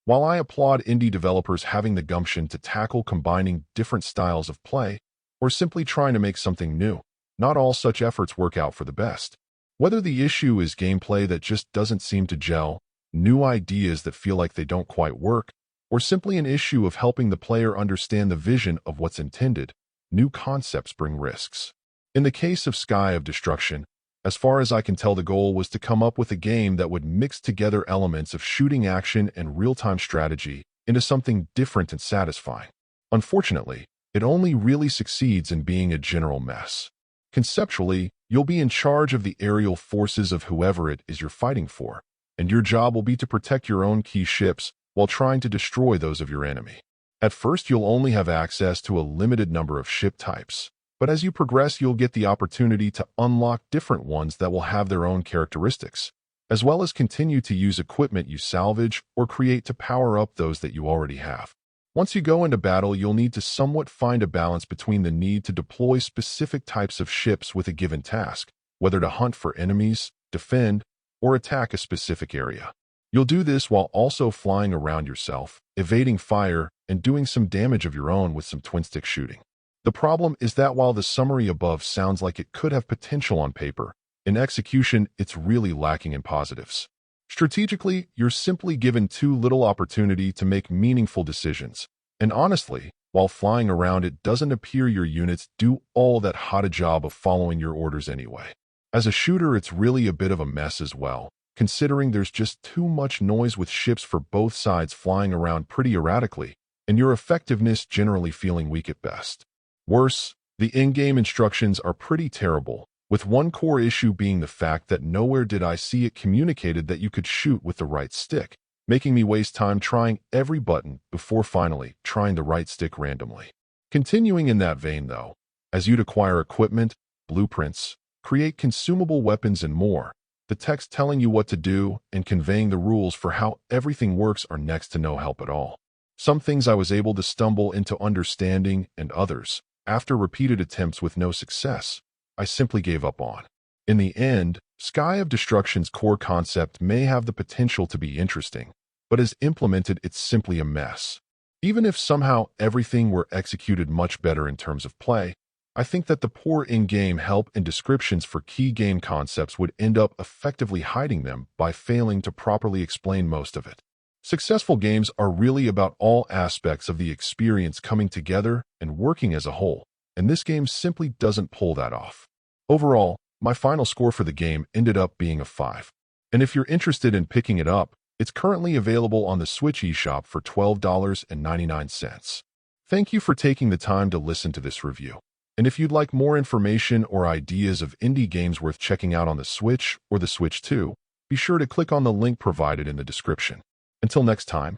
While I applaud indie developers having the gumption to tackle combining different styles of play or simply trying to make something new, not all such efforts work out for the best. Whether the issue is gameplay that just doesn't seem to gel, new ideas that feel like they don't quite work, or simply an issue of helping the player understand the vision of what's intended, new concepts bring risks. In the case of Sky of Destruction, as far as I can tell, the goal was to come up with a game that would mix together elements of shooting action and real-time strategy into something different and satisfying. Unfortunately, it only really succeeds in being a general mess. Conceptually, you'll be in charge of the aerial forces of whoever it is you're fighting for, and your job will be to protect your own key ships while trying to destroy those of your enemy. At first, you'll only have access to a limited number of ship types, but as you progress, you'll get the opportunity to unlock different ones that will have their own characteristics, as well as continue to use equipment you salvage or create to power up those that you already have. Once you go into battle, you'll need to somewhat find a balance between the need to deploy specific types of ships with a given task, whether to hunt for enemies, defend, or attack a specific area. You'll do this while also flying around yourself, evading fire, and doing some damage of your own with some twin-stick shooting. The problem is that while the summary above sounds like it could have potential on paper, in execution, it's really lacking in positives. Strategically, you're simply given too little opportunity to make meaningful decisions. And honestly, while flying around, it doesn't appear your units do all that hot a job of following your orders anyway. As a shooter, it's really a bit of a mess as well, considering there's just too much noise with ships for both sides flying around pretty erratically, and your effectiveness generally feeling weak at best. Worse, the in-game instructions are pretty terrible, with one core issue being the fact that nowhere did I see it communicated that you could shoot with the right stick, making me waste time trying every button before finally trying the right stick randomly. Continuing in that vein though, as you'd acquire equipment, blueprints, create consumable weapons and more, the text telling you what to do and conveying the rules for how everything works are next to no help at all. Some things I was able to stumble into understanding, and others, after repeated attempts with no success, I simply gave up on. In the end, Sky of Destruction's core concept may have the potential to be interesting, but as implemented, it's simply a mess. Even if somehow everything were executed much better in terms of play, I think that the poor in-game help and descriptions for key game concepts would end up effectively hiding them by failing to properly explain most of it. Successful games are really about all aspects of the experience coming together and working as a whole, and this game simply doesn't pull that off. Overall, my final score for the game ended up being a 5. And if you're interested in picking it up, it's currently available on the Switch eShop for $12.99. Thank you for taking the time to listen to this review. And if you'd like more information or ideas of indie games worth checking out on the Switch or the Switch 2, be sure to click on the link provided in the description. Until next time,